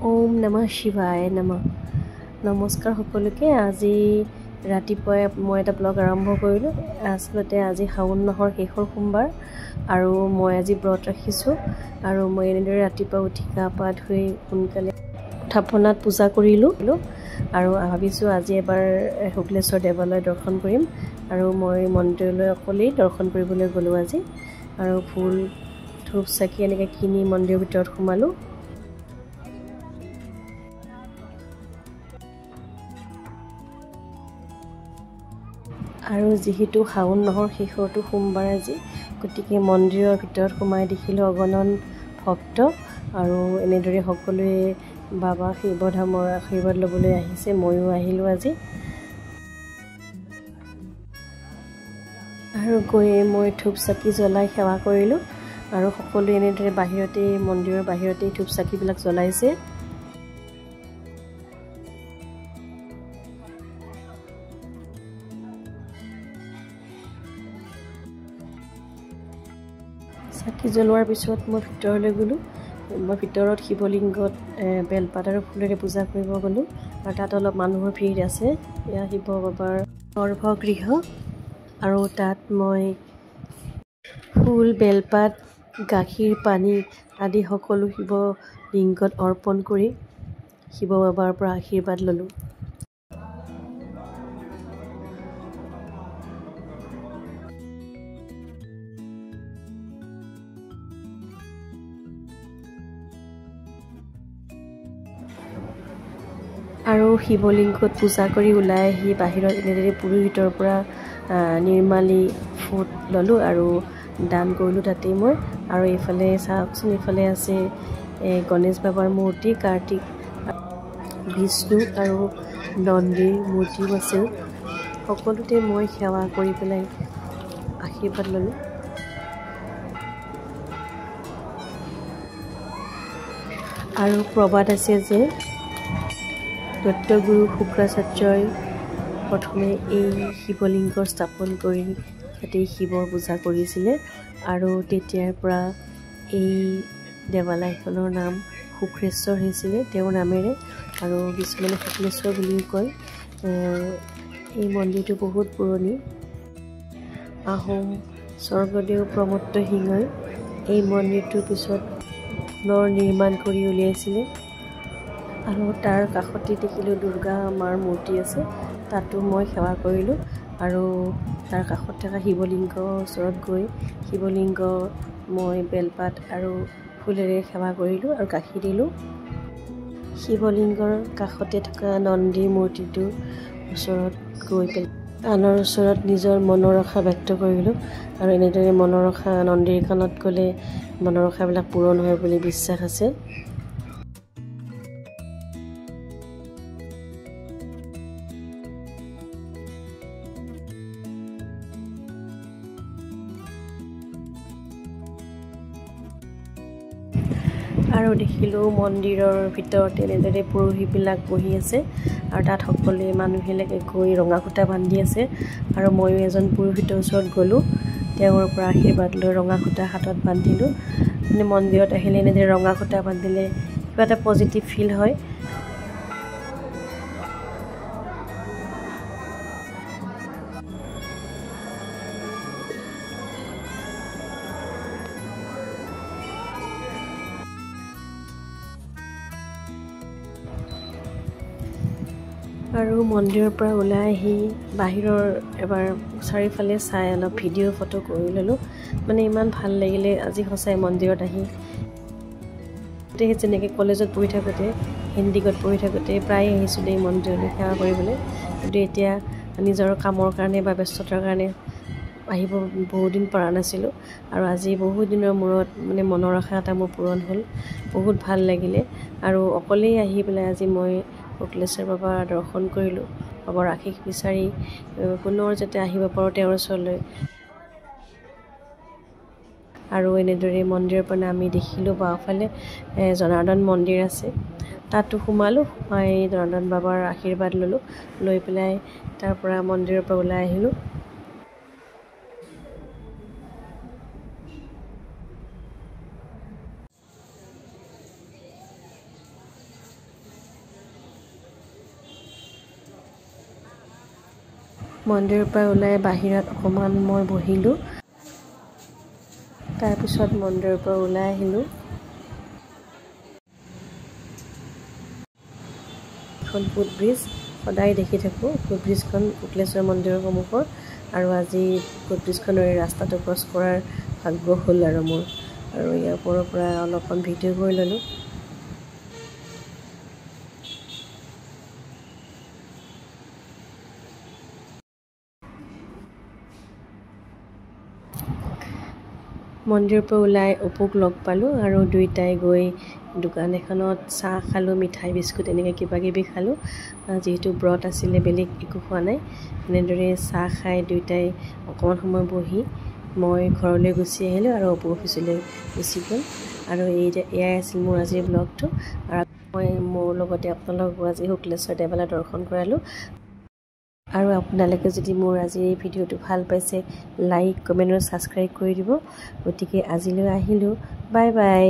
ওম নমঃ শিৱায় নমঃ। নমস্কাৰ সকলোকে। আজি ৰাতিপুৱাই মই এটা ব্লগ আৰম্ভ কৰিলোঁ। আচলতে আজি শাওণ মাহৰ শেষৰ সোমবাৰ আৰু মই আজি ব্ৰত ৰাখিছোঁ আৰু মই এনেদৰে ৰাতিপুৱা উঠি গা পা ধুই সোনকালে থাপনাত পূজা কৰিলোঁ আৰু ভাবিছোঁ আজি এবাৰ শুক্লেশ্বৰ দেৱালয় দৰ্শন কৰিম আৰু মই মন্দিৰলৈ অকলেই দৰ্শন কৰিবলৈ গ'লোঁ আজি আৰু ফুল ধূপ চাকি এনেকৈ কিনি মন্দিৰৰ ভিতৰত সোমালোঁ। আৰু যিহেতু শাওণ মাহৰ শেষৰটো সোমবাৰ আজি, গতিকে মন্দিৰৰ ভিতৰত সোমাই দেখিলোঁ অগণন ভক্ত আৰু এনেদৰে সকলোৱে বাবা শিৱধামৰ আশীৰ্বাদ ল'বলৈ আহিছে। ময়ো আহিলোঁ আজি আৰু গৈয়ে মই ধূপ চাকি জ্বলাই সেৱা কৰিলোঁ আৰু সকলোৱে এনেদৰে বাহিৰতেই মন্দিৰৰ বাহিৰতেই ধূপ চাকিবিলাক জ্বলাইছে। চাকি জ্বলোৱাৰ পিছত মই ভিতৰলৈ গ'লোঁ। মই ভিতৰত শিৱলিংগত বেলপাত আৰু ফুলেৰে পূজা কৰিব গ'লোঁ আৰু তাত অলপ মানুহৰ ভিৰ আছে। এয়া শিৱ বাবাৰ গৰ্ভগৃহ আৰু তাত মই ফুল, বেলপাত, গাখীৰ, পানী আদি সকলো শিৱলিংগত অৰ্পণ কৰি শিৱ বাবাৰ পৰা আশীৰ্বাদ ল'লোঁ। আৰু শিৱলিংগত পূজা কৰি ওলাই আহি বাহিৰত এনেদৰে পুৰোহিতৰ পৰা নিৰ্মালি ফুট ল'লোঁ আৰু দান কৰিলোঁ তাতেই মই। আৰু এইফালে চাওকচোন, এইফালে আছে গণেশ বাবাৰ মূৰ্তি, কাৰ্তিক, বিষ্ণু আৰু নন্দীৰ মূৰ্তিও আছে। সকলোতে মই সেৱা কৰি পেলাই আশীৰ্বাদ ল'লোঁ। আৰু প্ৰবাদ আছে যে দত্তগুৰু শুক্ৰাচাৰ্যই প্ৰথমে এই শিৱলিংগ স্থাপন কৰি তাতেই শিৱৰ পূজা কৰিছিলে আৰু তেতিয়াৰ পৰা এই দেৱালয়খনৰ নাম শুক্ৰেশ্বৰ হৈছিলে তেওঁৰ নামেৰে আৰু কিছুমানে শুক্লেশ্বৰ বুলিও কয়। এই মন্দিৰটো বহুত পুৰণি। আহোম স্বৰ্গদেউ প্ৰমত্ত সিংহই এই মন্দিৰটোৰ পিছত পুনৰ নিৰ্মাণ কৰি উলিয়াইছিলে আৰু তাৰ কাষতে দেখিলোঁ দুৰ্গা মাৰ মূৰ্তি আছে, তাতো মই সেৱা কৰিলোঁ আৰু তাৰ কাষত থকা শিৱলিংগৰ ওচৰত গৈ শিৱলিংগ মই বেলপাত আৰু ফুলেৰে সেৱা কৰিলোঁ আৰু গাখীৰ দিলোঁ। শিৱলিংগৰ কাষতে থকা নন্দীৰ মূৰ্তিটোৰ ওচৰত গৈ পেলাই কাণৰ ওচৰত নিজৰ মনোৰসা ব্যক্ত কৰিলোঁ আৰু এনেদৰে মনোৰসা নন্দীৰ কাণত গ'লে মনোৰসাবিলাক পূৰণ হয় বুলি বিশ্বাস আছে। আৰু দেখিলোঁ মন্দিৰৰ ভিতৰত এনেদৰে পুৰোহিতবিলাক বহি আছে আৰু তাত সকলোৱে মানুহবিলাকে গৈ ৰঙা সূতা বান্ধি আছে আৰু ময়ো এজন পুৰোহিতৰ ওচৰত গ'লোঁ, তেওঁৰ পৰা আশীৰ্বাদ লৈ ৰঙা সূতা হাতত বান্ধিলোঁ। মানে মন্দিৰত আহিলে এনেদৰে ৰঙা সূতা বান্ধিলে কিবা এটা পজিটিভ ফিল হয়। আৰু মন্দিৰৰ পৰা ওলাই আহি বাহিৰৰ এবাৰ চাৰিওফালে চাই অলপ ভিডিঅ' ফটো কৰি ল'লোঁ। মানে ইমান ভাল লাগিলে আজি সঁচাই মন্দিৰত আহি। যেনেকৈ কলেজত পঢ়ি থাকোঁতে, হিন্দীগত পঢ়ি থাকোঁতে প্ৰায় আহিছিলোঁ এই মন্দিৰলৈ সেৱা কৰিবলৈ, কিন্তু এতিয়া নিজৰ কামৰ কাৰণে বা ব্যস্ততাৰ কাৰণে আহিব বহুদিন পৰা নাছিলোঁ আৰু আজি বহুত দিনৰ মূৰত মানে মনৰ আশা এটা মোৰ পূৰণ হ'ল। বহুত ভাল লাগিলে আৰু অকলেই আহি পেলাই আজি মই শুক্লেশ্বৰ বাবাৰ দৰ্শন কৰিলোঁ। বাবাৰ আশীষ বিচাৰি পুনৰ যাতে আহিব পাৰোঁ তেওঁৰ ওচৰলৈ। আৰু এনেদৰে মন্দিৰৰ পৰা আমি দেখিলোঁ বাওঁফালে জনাৰ্দন মন্দিৰ আছে, তাতো সোমালোঁ। সোমাই জনাৰ্দন বাবাৰ আশীৰ্বাদ ল'লোঁ, লৈ পেলাই তাৰ পৰা মন্দিৰৰ পৰা ওলাই আহিলোঁ। মন্দিৰৰ পৰা ওলাই বাহিৰত অকণমান মই বহিলোঁ। তাৰপিছত মন্দিৰৰ পৰা ওলাই আহিলোঁ। এখন ফুটব্ৰিজ সদায় দেখি থাকোঁ, ফুটব্ৰিজখন শুক্লেশ্বৰ মন্দিৰৰ সন্মুখৰ, আৰু আজি ফুটব্ৰিজখনেৰে ৰাস্তাটো ক্ৰছ কৰাৰ ভাগ্য হ'ল আৰু মোৰ, আৰু ইয়াৰ ওপৰৰ পৰা অলপমান ভিডিঅ' কৰি ল'লোঁ। মন্দিৰৰ পৰা ওলাই অপুক লগ পালোঁ আৰু দুয়োটাই গৈ দোকান এখনত চাহ খালোঁ, মিঠাই বিস্কুট এনেকৈ কিবাকিবি খালোঁ। যিহেতু ব্ৰত আছিলে বেলেগ একো খোৱা নাই। এনেদৰে চাহ খাই দুয়োটাই অকণমান সময় বহি মই ঘৰলৈ গুচি আহিলোঁ আৰু অপু অফিচলৈ গুচি গ'ল। আৰু এয়াই আছিল মোৰ আজিৰ ব্লগটো। আৰু মই মোৰ লগতে আপোনালোকক আজি শুক্লেশ্বৰ দেৱালয় দৰ্শন কৰালোঁ। আৰু আপোনালোকে যদি মোৰ আজিৰ এই ভিডিঅ'টো ভাল পাইছে, লাইক, কমেণ্ট আৰু ছাবস্ক্ৰাইব কৰি দিব। গতিকে আজিলৈ আহিলোঁ, বাই বাই।